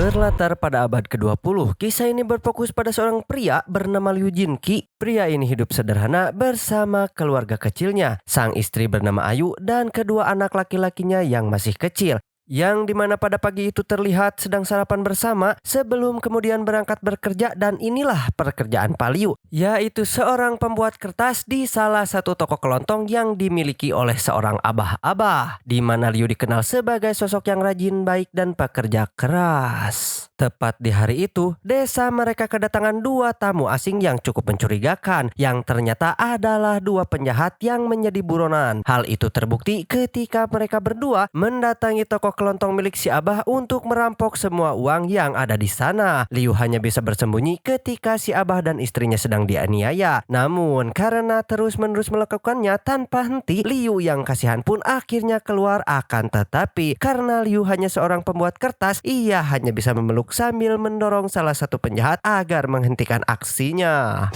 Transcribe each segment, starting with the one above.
Berlatar pada abad ke-20, kisah ini berfokus pada seorang pria bernama Liu Jinqi. Pria ini hidup sederhana bersama keluarga kecilnya, sang istri bernama Ayu dan kedua anak laki-lakinya yang masih kecil. Yang dimana pada pagi itu terlihat sedang sarapan bersama sebelum kemudian berangkat bekerja, dan inilah pekerjaan Pak Liu, yaitu seorang pembuat kertas di salah satu toko kelontong yang dimiliki oleh seorang abah-abah, di mana Liu dikenal sebagai sosok yang rajin, baik dan pekerja keras. Tepat di hari itu, desa mereka kedatangan dua tamu asing yang cukup mencurigakan, yang ternyata adalah dua penjahat yang menjadi buronan. Hal itu terbukti ketika mereka berdua mendatangi toko kelontong milik si abah untuk merampok semua uang yang ada di sana. Liu hanya bisa bersembunyi ketika si abah dan istrinya sedang dianiaya. Namun karena terus-menerus melakukannya tanpa henti, Liu yang kasihan pun akhirnya keluar. Akan tetapi karena Liu hanya seorang pembuat kertas, ia hanya bisa memeluk sambil mendorong salah satu penjahat agar menghentikan aksinya.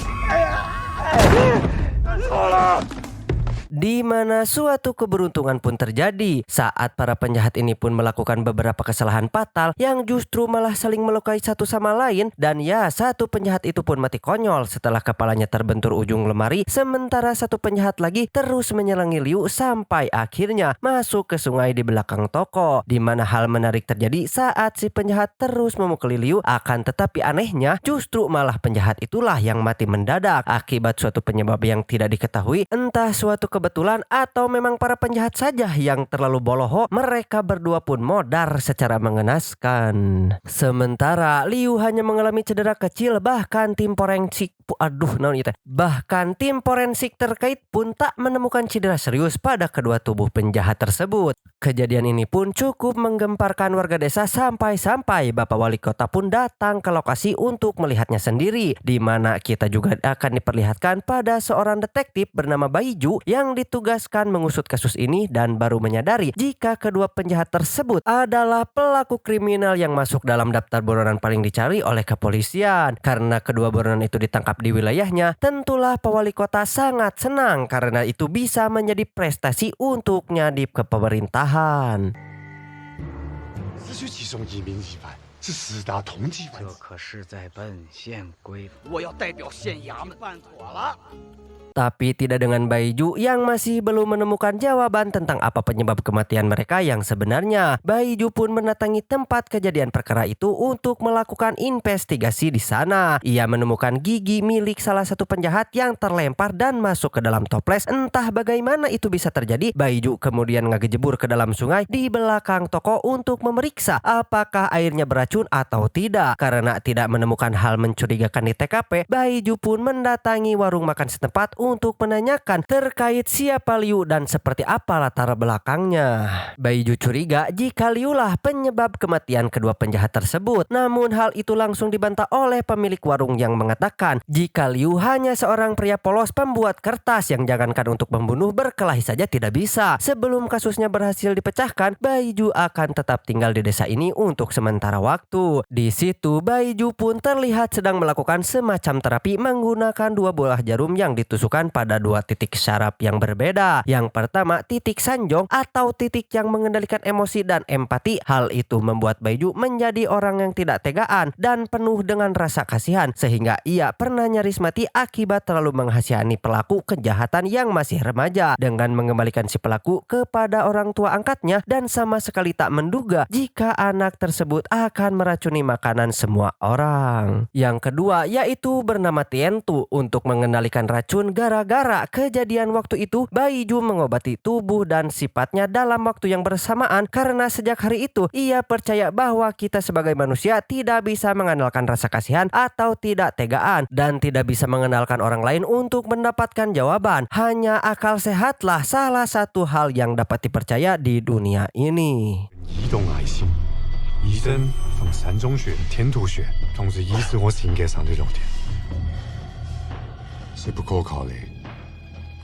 Di mana suatu keberuntungan pun terjadi saat para penjahat ini pun melakukan beberapa kesalahan fatal yang justru malah saling melukai satu sama lain, dan ya, satu penjahat itu pun mati konyol setelah kepalanya terbentur ujung lemari, sementara satu penjahat lagi terus menyelangi Liu sampai akhirnya masuk ke sungai di belakang toko. Di mana hal menarik terjadi saat si penjahat terus memukuli Liu, akan tetapi anehnya justru malah penjahat itulah yang mati mendadak akibat suatu penyebab yang tidak diketahui, entah suatu kebetulan atau memang para penjahat saja yang terlalu bodoh. Mereka berdua pun modar secara mengenaskan. Sementara Liu hanya mengalami cedera kecil, bahkan tim forensik terkait pun tak menemukan cedera serius pada kedua tubuh penjahat tersebut. Kejadian ini pun cukup menggemparkan warga desa sampai-sampai Bapak Wali Kota pun datang ke lokasi untuk melihatnya sendiri, di mana kita juga akan diperlihatkan pada seorang detektif bernama Baiju yang ditugaskan mengusut kasus ini dan baru menyadari jika kedua penjahat tersebut adalah pelaku kriminal yang masuk dalam daftar buronan paling dicari oleh kepolisian. Karena kedua buronan itu ditangkap di wilayahnya, tentulah Pak Wali Kota sangat senang karena itu bisa menjadi prestasi untuknya di kepemerintahan. 这可是在奔县规，我要代表县衙门办妥了。 Tapi tidak dengan Baiju yang masih belum menemukan jawaban tentang apa penyebab kematian mereka yang sebenarnya. Baiju pun mendatangi tempat kejadian perkara itu untuk melakukan investigasi di sana. Ia menemukan gigi milik salah satu penjahat yang terlempar dan masuk ke dalam toples. Entah bagaimana itu bisa terjadi, Baiju kemudian ngejebur ke dalam sungai di belakang toko untuk memeriksa apakah airnya beracun atau tidak. Karena tidak menemukan hal mencurigakan di TKP, Baiju pun mendatangi warung makan setempat untuk menanyakan terkait siapa Liu dan seperti apa latar belakangnya. Baiju curiga jika Liu lah penyebab kematian kedua penjahat tersebut. Namun hal itu langsung dibantah oleh pemilik warung yang mengatakan jika Liu hanya seorang pria polos pembuat kertas yang jangankan untuk membunuh, berkelahi saja tidak bisa. Sebelum kasusnya berhasil dipecahkan, Baiju akan tetap tinggal di desa ini untuk sementara waktu. Di situ Baiju pun terlihat sedang melakukan semacam terapi menggunakan dua bola jarum yang ditusukkan pada dua titik syaraf yang berbeda. Yang pertama titik sanjong atau titik yang mengendalikan emosi dan empati. Hal itu membuat Baiju menjadi orang yang tidak tegaan dan penuh dengan rasa kasihan, sehingga ia pernah nyaris mati akibat terlalu menghasihani pelaku kejahatan yang masih remaja dengan mengembalikan si pelaku kepada orang tua angkatnya, dan sama sekali tak menduga jika anak tersebut akan meracuni makanan semua orang. Yang kedua yaitu bernama Tientu untuk mengendalikan racun. Gara-gara kejadian waktu itu, Baiju mengobati tubuh dan sifatnya dalam waktu yang bersamaan karena sejak hari itu ia percaya bahwa kita sebagai manusia tidak bisa mengandalkan rasa kasihan atau tidak tegaan dan tidak bisa mengandalkan orang lain untuk mendapatkan jawaban. Hanya akal sehatlah salah satu hal yang dapat dipercaya di dunia ini. 移动癌性，医生放3种血、天突血，同时医师我是应该上对6天。最不可靠的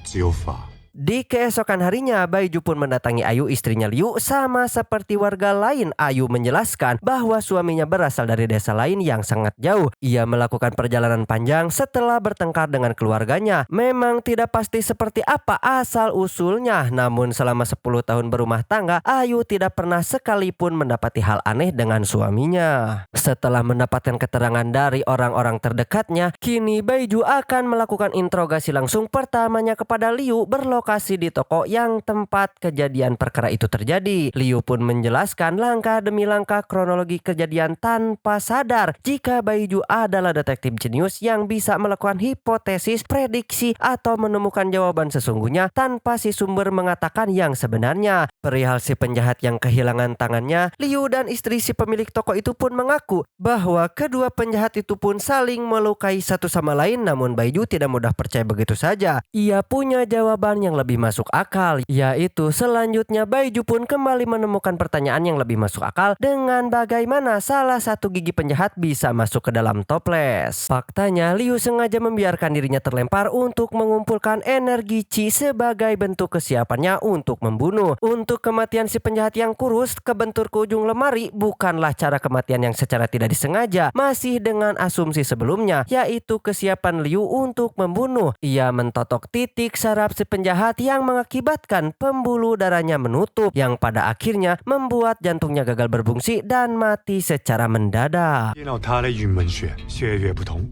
只有法。Di keesokan harinya, Baiju pun mendatangi Ayu, istrinya Liu. Sama seperti warga lain, Ayu menjelaskan bahwa suaminya berasal dari desa lain yang sangat jauh. Ia melakukan perjalanan panjang setelah bertengkar dengan keluarganya. Memang tidak pasti seperti apa asal-usulnya, namun selama 10 tahun berumah tangga, Ayu tidak pernah sekalipun mendapati hal aneh dengan suaminya. Setelah mendapatkan keterangan dari orang-orang terdekatnya, kini Baiju akan melakukan interogasi langsung pertamanya kepada Liu berlokasi di toko yang tempat kejadian perkara itu terjadi. Liu pun menjelaskan langkah demi langkah kronologi kejadian tanpa sadar jika Baiju adalah detektif jenius yang bisa melakukan hipotesis, prediksi, atau menemukan jawaban sesungguhnya tanpa si sumber mengatakan yang sebenarnya. Perihal si penjahat yang kehilangan tangannya, Liu dan istri si pemilik toko itu pun mengaku bahwa kedua penjahat itu pun saling melukai satu sama lain, namun Baiju tidak mudah percaya begitu saja. Ia punya jawaban yang lebih masuk akal, yaitu selanjutnya Baiju pun kembali menemukan pertanyaan yang lebih masuk akal dengan bagaimana salah satu gigi penjahat bisa masuk ke dalam toples. Faktanya, Liu sengaja membiarkan dirinya terlempar untuk mengumpulkan energi Qi sebagai bentuk kesiapannya untuk membunuh. Untuk kematian si penjahat yang kurus kebentur ke ujung lemari bukanlah cara kematian yang secara tidak disengaja, masih dengan asumsi sebelumnya, yaitu kesiapan Liu untuk membunuh. Ia mentotok titik saraf si penjahat yang mengakibatkan pembuluh darahnya menutup, yang pada akhirnya membuat jantungnya gagal berfungsi dan mati secara mendadak. 跌到他的云门穴，穴穴不同，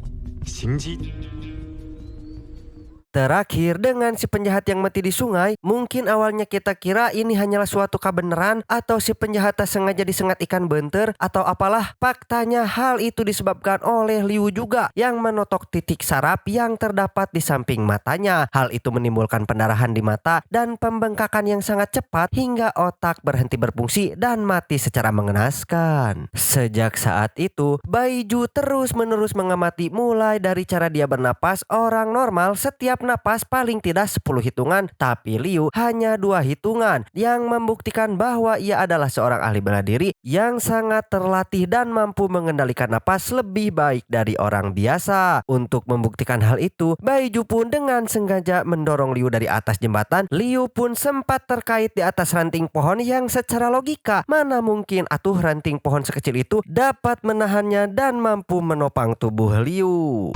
行迹 Terakhir, dengan si penjahat yang mati di sungai, mungkin awalnya kita kira ini hanyalah suatu kebenaran atau si penjahat sengaja disengat ikan benter atau apalah. Faktanya hal itu disebabkan oleh Liu juga yang menotok titik saraf yang terdapat di samping matanya. Hal itu menimbulkan pendarahan di mata dan pembengkakan yang sangat cepat hingga otak berhenti berfungsi dan mati secara mengenaskan. Sejak saat itu, Baiju terus-menerus mengamati mulai dari cara dia bernapas. Orang normal setiap napas paling tidak 10 hitungan, tapi Liu hanya 2 hitungan, yang membuktikan bahwa ia adalah seorang ahli bela diri yang sangat terlatih dan mampu mengendalikan napas lebih baik dari orang biasa. Untuk membuktikan hal itu, Baiju pun dengan sengaja mendorong Liu dari atas jembatan. Liu pun sempat terkait di atas ranting pohon yang secara logika mana mungkin atuh ranting pohon sekecil itu dapat menahannya dan mampu menopang tubuh Liu.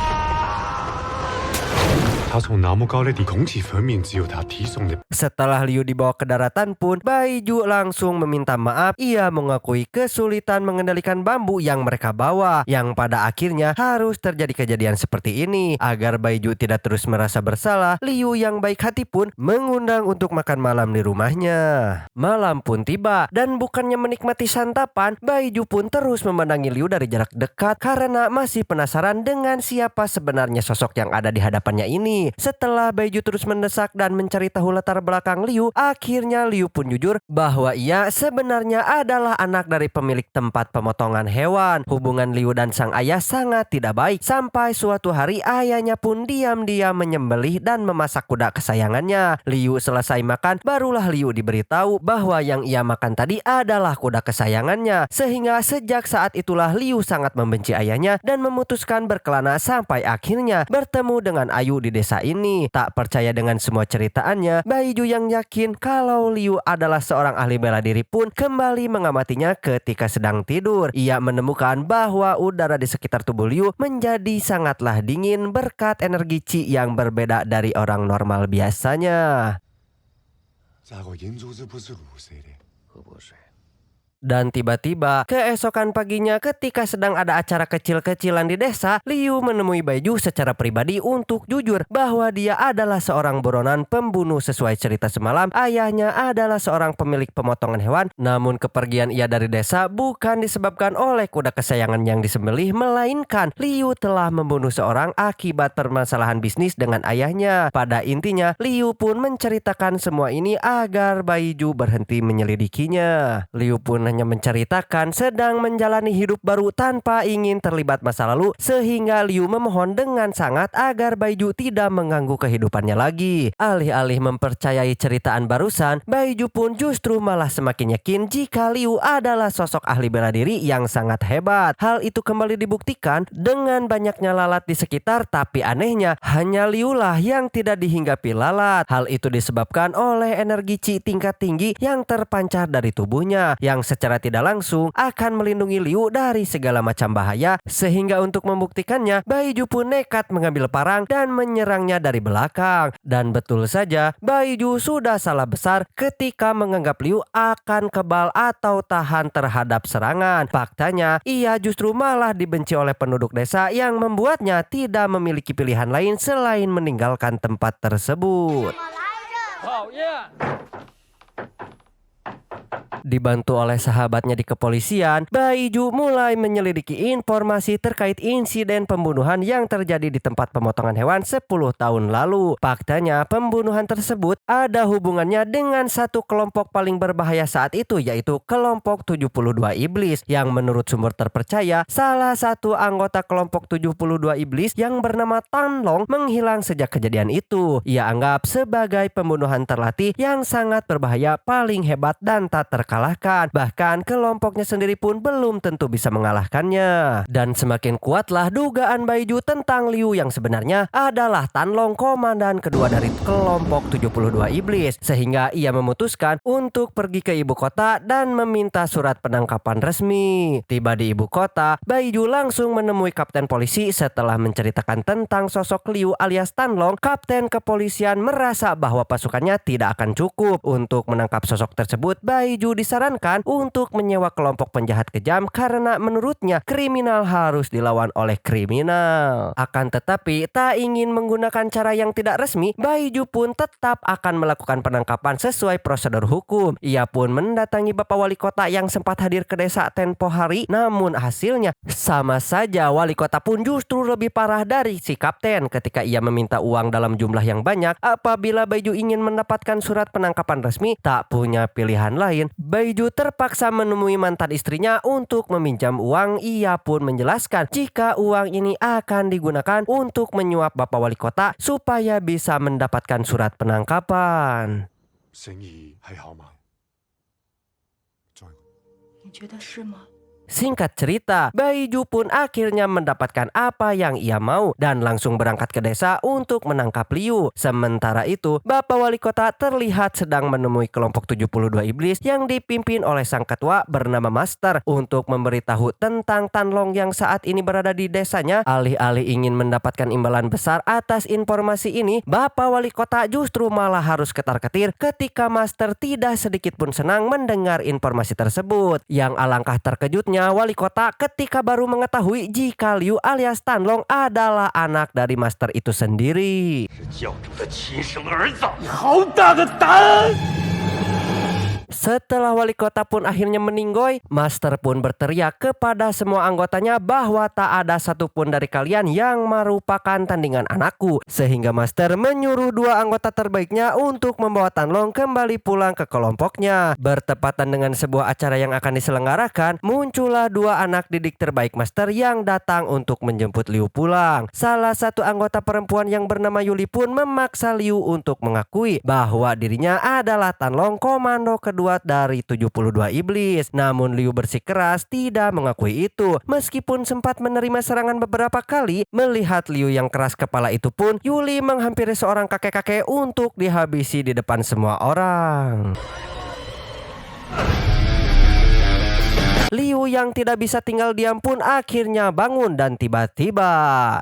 他从那么高的地空气分明只有他体重的 Setelah Liu dibawa ke daratan pun, Baiju langsung meminta maaf. Ia mengakui kesulitan mengendalikan bambu yang mereka bawa, yang pada akhirnya harus terjadi kejadian seperti ini. Agar Baiju tidak terus merasa bersalah, Liu yang baik hati pun mengundang untuk makan malam di rumahnya. Malam pun tiba, dan bukannya menikmati santapan, Baiju pun terus memandangi Liu dari jarak dekat karena masih penasaran dengan siapa sebenarnya sosok yang ada di hadapannya ini. Setelah Baiju terus mendesak dan mencari tahu latar belakang Liu, akhirnya Liu pun jujur bahwa ia sebenarnya adalah anak dari pemilik tempat pemotongan hewan. Hubungan Liu dan sang ayah sangat tidak baik, sampai suatu hari ayahnya pun diam-diam menyembelih dan memasak kuda kesayangannya. Liu selesai makan, barulah Liu diberitahu bahwa yang ia makan tadi adalah kuda kesayangannya. Sehingga sejak saat itulah Liu sangat membenci ayahnya dan memutuskan berkelana sampai akhirnya bertemu dengan Ayu di desa ini. Tak percaya dengan semua ceritaannya, Baiju yang yakin kalau Liu adalah seorang ahli bela diri pun kembali mengamatinya ketika sedang tidur. Ia menemukan bahwa udara di sekitar tubuh Liu menjadi sangatlah dingin berkat energi Qi yang berbeda dari orang normal biasanya. 咋个眼珠子不是绿色的？ 喝过水。 Dan tiba-tiba keesokan paginya ketika sedang ada acara kecil-kecilan di desa, Liu menemui Baiju secara pribadi untuk jujur bahwa dia adalah seorang buronan pembunuh. Sesuai cerita semalam, ayahnya adalah seorang pemilik pemotongan hewan. Namun kepergian ia dari desa bukan disebabkan oleh kuda kesayangan yang disembelih, melainkan Liu telah membunuh seorang akibat permasalahan bisnis dengan ayahnya. Pada intinya, Liu pun menceritakan semua ini agar Baiju berhenti menyelidikinya. Liu pun hanya menceritakan sedang menjalani hidup baru tanpa ingin terlibat masa lalu, sehingga Liu memohon dengan sangat agar Baiju tidak mengganggu kehidupannya lagi. Alih-alih mempercayai ceritaan barusan, Baiju pun justru malah semakin yakin jika Liu adalah sosok ahli bela diri yang sangat hebat. Hal itu kembali dibuktikan dengan banyaknya lalat di sekitar, tapi anehnya hanya Liu lah yang tidak dihinggapi lalat. Hal itu disebabkan oleh energi Qi tingkat tinggi yang terpancar dari tubuhnya, yang secara tidak langsung akan melindungi Liu dari segala macam bahaya, sehingga untuk membuktikannya, Baiju pun nekat mengambil parang dan menyerangnya dari belakang. Dan betul saja, Baiju sudah salah besar ketika menganggap Liu akan kebal atau tahan terhadap serangan. Faktanya, ia justru malah dibenci oleh penduduk desa yang membuatnya tidak memiliki pilihan lain selain meninggalkan tempat tersebut. Dibantu oleh sahabatnya di kepolisian, Baiju mulai menyelidiki informasi terkait insiden pembunuhan yang terjadi di tempat pemotongan hewan 10 tahun lalu. Faktanya, pembunuhan tersebut ada hubungannya dengan satu kelompok paling berbahaya saat itu, yaitu kelompok 72 Iblis, yang menurut sumber terpercaya, salah satu anggota kelompok 72 Iblis yang bernama Tan Long menghilang sejak kejadian itu. Ia anggap sebagai pembunuhan terlatih yang sangat berbahaya, paling hebat dan tak terkalahkan. Bahkan kelompoknya sendiri pun belum tentu bisa mengalahkannya. Dan semakin kuatlah dugaan Baiju tentang Liu yang sebenarnya adalah Tan Long, komandan kedua dari kelompok 72 Iblis, sehingga ia memutuskan untuk pergi ke ibu kota dan meminta surat penangkapan resmi. Tiba di ibu kota, Baiju langsung menemui kapten polisi. Setelah menceritakan tentang sosok Liu alias Tan Long, kapten kepolisian merasa bahwa pasukannya tidak akan cukup untuk menangkap sosok tersebut. Baiju disarankan untuk menyewa kelompok penjahat kejam karena menurutnya kriminal harus dilawan oleh kriminal. Akan tetapi, tak ingin menggunakan cara yang tidak resmi, Baiju pun tetap akan melakukan penangkapan sesuai prosedur hukum. Ia pun mendatangi Bapak Wali Kota yang sempat hadir ke desa tempo hari, namun hasilnya sama saja. Wali Kota pun justru lebih parah dari si kapten ketika ia meminta uang dalam jumlah yang banyak. Apabila Baiju ingin mendapatkan surat penangkapan resmi, tak punya pilihan lain, Baiju terpaksa menemui mantan istrinya untuk meminjam uang. Ia pun menjelaskan jika uang ini akan digunakan untuk menyuap Bapak Wali Kota supaya bisa mendapatkan surat penangkapan. 生意还好吗？赚。你觉得是吗？ Singkat cerita, Baiju pun akhirnya mendapatkan apa yang ia mau dan langsung berangkat ke desa untuk menangkap Liu. Sementara itu, Bapak Wali Kota terlihat sedang menemui kelompok 72 Iblis yang dipimpin oleh sang ketua bernama Master untuk memberitahu tentang Tan Long yang saat ini berada di desanya. Alih-alih ingin mendapatkan imbalan besar atas informasi ini, Bapak Wali Kota justru malah harus ketar-ketir ketika Master tidak sedikit pun senang mendengar informasi tersebut. Yang alangkah terkejutnya Wali Kota ketika baru mengetahui jika Liu alias Tan Long adalah anak dari Master itu sendiri. Setelah Wali Kota pun akhirnya meninggoy, Master pun berteriak kepada semua anggotanya bahwa tak ada satupun dari kalian yang merupakan tandingan anakku. Sehingga Master menyuruh dua anggota terbaiknya untuk membawa Tan Long kembali pulang ke kelompoknya. Bertepatan dengan sebuah acara yang akan diselenggarakan, muncullah dua anak didik terbaik Master yang datang untuk menjemput Liu pulang. Salah satu anggota perempuan yang bernama Yuli pun memaksa Liu untuk mengakui bahwa dirinya adalah Tan Long, komando kedua dari 72 Iblis. Namun Liu bersikeras tidak mengakui itu. Meskipun sempat menerima serangan beberapa kali, melihat Liu yang keras kepala itu pun, Yuli menghampiri seorang kakek-kakek untuk dihabisi di depan semua orang. Liu yang tidak bisa tinggal diam pun akhirnya bangun dan tiba-tiba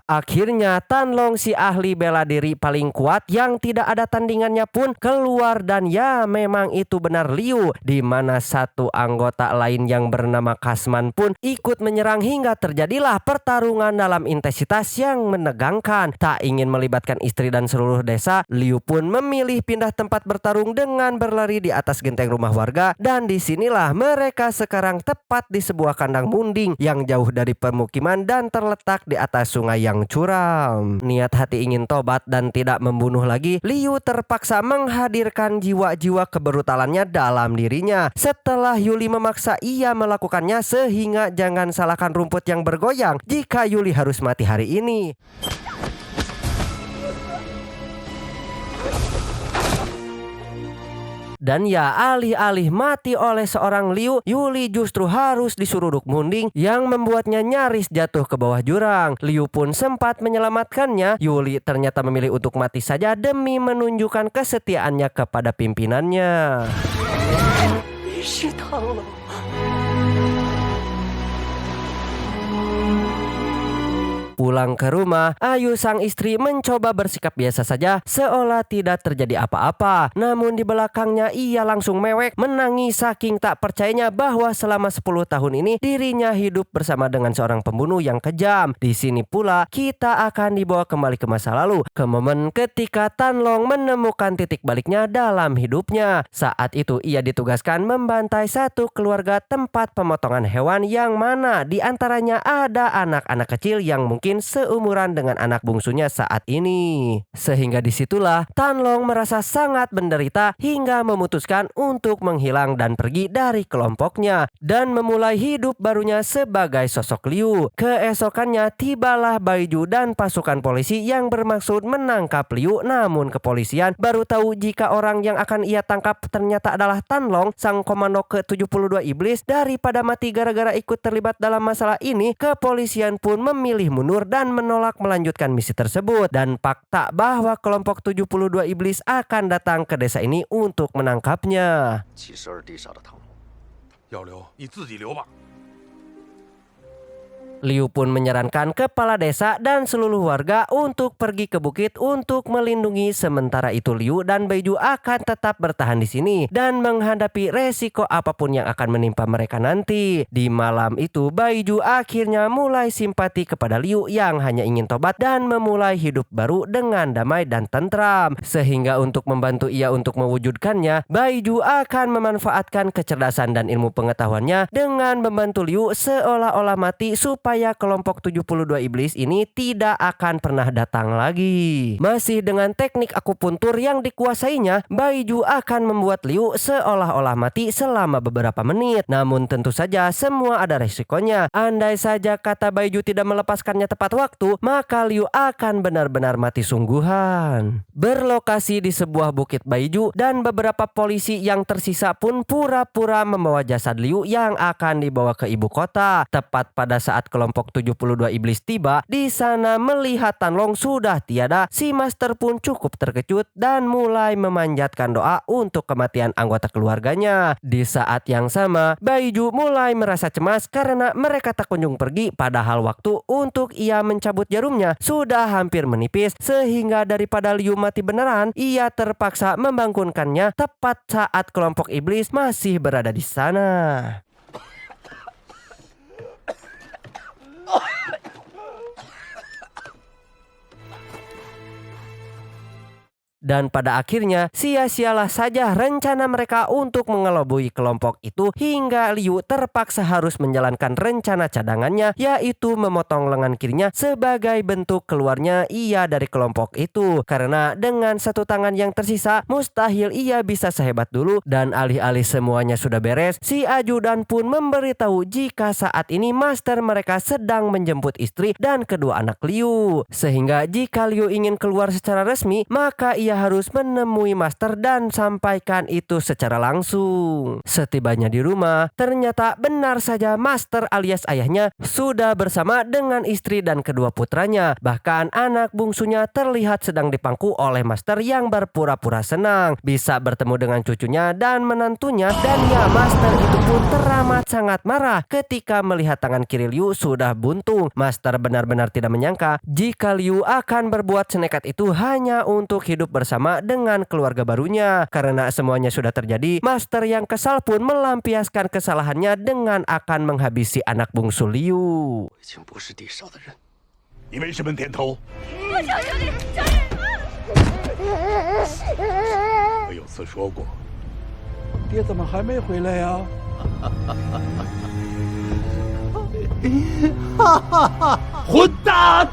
akhirnya Tan Long, si ahli bela diri paling kuat yang tidak ada tandingannya pun keluar. Dan ya, memang itu benar Liu, di mana satu anggota lain yang bernama Kasman pun ikut menyerang hingga terjadilah pertarungan dalam intensitas yang menegangkan. Tak ingin melibatkan istri dan seluruh desa, Liu pun memilih pindah tempat bertarung dengan berlari di atas genteng rumah warga. Dan disinilah mereka sekarang tepat tepat di sebuah kandang munding yang jauh dari permukiman dan terletak di atas sungai yang curam. Niat hati ingin tobat dan tidak membunuh lagi, Liu terpaksa menghadirkan jiwa-jiwa kebrutalannya dalam dirinya. Setelah Yuli memaksa ia melakukannya, sehingga jangan salahkan rumput yang bergoyang jika Yuli harus mati hari ini. Dan ya, alih-alih mati oleh seorang Liu, Yuli justru harus disuruduk munding yang membuatnya nyaris jatuh ke bawah jurang. Liu pun sempat menyelamatkannya. Yuli ternyata memilih untuk mati saja demi menunjukkan kesetiaannya kepada pimpinannya. 你是螳螂。 Pulang ke rumah, Ayu sang istri mencoba bersikap biasa saja seolah tidak terjadi apa-apa. Namun di belakangnya ia langsung mewek menangis saking tak percayanya bahwa selama 10 tahun ini dirinya hidup bersama dengan seorang pembunuh yang kejam. Di sini pula kita akan dibawa kembali ke masa lalu, ke momen ketika Tan Long menemukan titik baliknya dalam hidupnya. Saat itu ia ditugaskan membantai satu keluarga tempat pemotongan hewan yang mana di antaranya ada anak-anak kecil yang mungkin seumuran dengan anak bungsunya saat ini. Sehingga disitulah Tan Long merasa sangat menderita hingga memutuskan untuk menghilang dan pergi dari kelompoknya dan memulai hidup barunya sebagai sosok Liu. Keesokannya tibalah Baiju dan pasukan polisi yang bermaksud menangkap Liu, namun kepolisian baru tahu jika orang yang akan ia tangkap ternyata adalah Tan Long, sang komando ke-72 iblis. Daripada mati gara-gara ikut terlibat dalam masalah ini, kepolisian pun memilih mundur dan menolak melanjutkan misi tersebut dan fakta bahwa kelompok 72 iblis akan datang ke desa ini untuk menangkapnya. 七十二地煞的螳螂，要留你自己留吧。 Liu pun menyarankan kepala desa dan seluruh warga untuk pergi ke bukit untuk melindungi. Sementara itu Liu dan Baiju akan tetap bertahan di sini dan menghadapi resiko apapun yang akan menimpa mereka nanti. Di malam itu Baiju akhirnya mulai simpati kepada Liu yang hanya ingin tobat dan memulai hidup baru dengan damai dan tentram. Sehingga untuk membantu ia untuk mewujudkannya, Baiju akan memanfaatkan kecerdasan dan ilmu pengetahuannya dengan membantu Liu seolah-olah mati supaya kelompok 72 iblis ini tidak akan pernah datang lagi. Masih dengan teknik akupuntur yang dikuasainya, Baiju akan membuat Liu seolah-olah mati selama beberapa menit. Namun tentu saja semua ada resikonya. Andai saja kata Baiju tidak melepaskannya tepat waktu, maka Liu akan benar-benar mati sungguhan. Berlokasi di sebuah bukit Baiju dan beberapa polisi yang tersisa pun pura-pura membawa jasad Liu yang akan dibawa ke ibu kota. Tepat pada saat kelompok 72 iblis tiba, di sana melihat Tan Long sudah tiada, si master pun cukup terkejut dan mulai memanjatkan doa untuk kematian anggota keluarganya. Di saat yang sama, Baiju mulai merasa cemas karena mereka tak kunjung pergi, padahal waktu untuk ia mencabut jarumnya sudah hampir menipis, sehingga daripada Liu mati beneran, ia terpaksa membangunkannya tepat saat kelompok iblis masih berada di sana. Dan pada akhirnya sia-sialah saja rencana mereka untuk mengelabui kelompok itu hingga Liu terpaksa harus menjalankan rencana cadangannya, yaitu memotong lengan kirinya sebagai bentuk keluarnya ia dari kelompok itu. Karena dengan satu tangan yang tersisa mustahil ia bisa sehebat dulu. Dan alih-alih semuanya sudah beres, si ajudan pun memberitahu jika saat ini master mereka sedang menjemput istri dan kedua anak Liu. Sehingga jika Liu ingin keluar secara resmi, maka ia harus menemui master dan sampaikan itu secara langsung. Setibanya di rumah, ternyata benar saja master alias ayahnya sudah bersama dengan istri dan kedua putranya. Bahkan anak bungsunya terlihat sedang dipangku oleh master yang berpura-pura senang bisa bertemu dengan cucunya dan menantunya. Dan ya, master itu pun teramat sangat marah ketika melihat tangan kiri Liu sudah buntung. Master benar-benar tidak menyangka jika Liu akan berbuat senekat itu hanya untuk hidup bersama dengan keluarga barunya. Karena semuanya sudah terjadi, master yang kesal pun melampiaskan kesalahannya dengan akan menghabisi anak bungsu Liu. 我已经不是地上的人。你为什么点头？我求求你，求我有次说过，爹怎么还没回来呀？混蛋！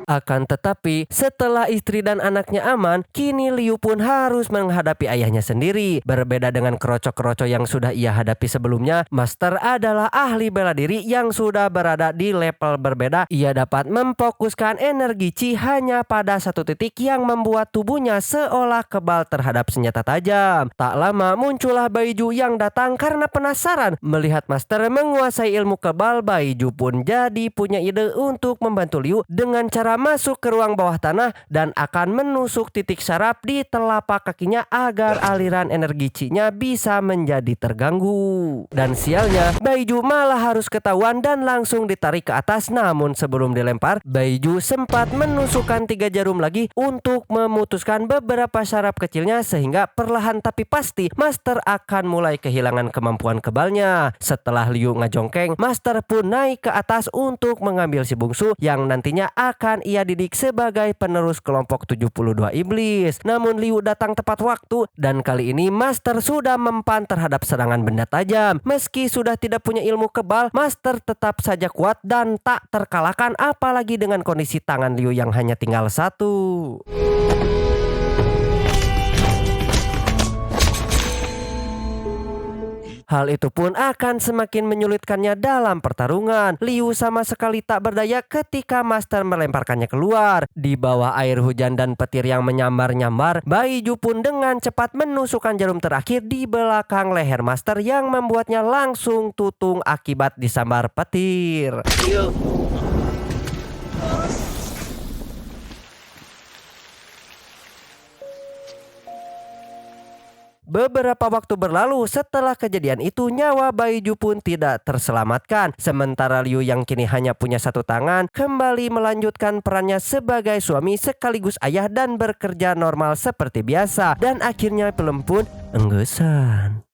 Akan tetapi, setelah istri dan anaknya aman, kini Liu pun harus menghadapi ayahnya sendiri. Berbeda dengan kerocok-kerocok yang sudah ia hadapi sebelumnya, Master adalah ahli bela diri yang sudah berada di level berbeda. Ia dapat memfokuskan energi Qi hanya pada satu titik yang membuat tubuhnya seolah kebal terhadap senjata tajam. Tak lama muncullah Baiju yang datang karena penasaran melihat Master menguasai ilmu kebal. Baiju pun jadi punya ide untuk membantu Liu dengan cara masuk ke ruang bawah tanah dan akan menusuk titik saraf di telapak kakinya agar aliran energi Qi-nya bisa menjadi terganggu. Dan sialnya, Baiju malah harus ketahuan dan langsung ditarik ke atas. Namun sebelum dilempar, Baiju sempat menusukkan 3 jarum lagi untuk memutuskan beberapa saraf kecilnya sehingga perlahan tapi pasti Master akan mulai kehilangan kemampuan kebalnya. Setelah Liu ngajongkeng, Master pun naik ke atas untuk mengambil si bungsu yang nantinya akan ia didik sebagai penerus kelompok 72 iblis. Namun Liu datang tepat waktu dan kali ini Master sudah mempan terhadap serangan benda tajam. Meski sudah tidak punya ilmu kebal, Master tetap saja kuat dan tak terkalahkan, apalagi dengan kondisi tangan Liu yang hanya tinggal 1. Hal itu pun akan semakin menyulitkannya dalam pertarungan. Liu sama sekali tak berdaya ketika Master melemparkannya keluar. Di bawah air hujan dan petir yang menyambar-nyambar, Baiju pun dengan cepat menusukkan jarum terakhir di belakang leher Master yang membuatnya langsung tutung akibat disambar petir. Beberapa waktu berlalu setelah kejadian itu, nyawa Baiju pun tidak terselamatkan. Sementara Liu yang kini hanya punya 1 tangan kembali melanjutkan perannya sebagai suami sekaligus ayah dan bekerja normal seperti biasa. Dan akhirnya film pun enggesan.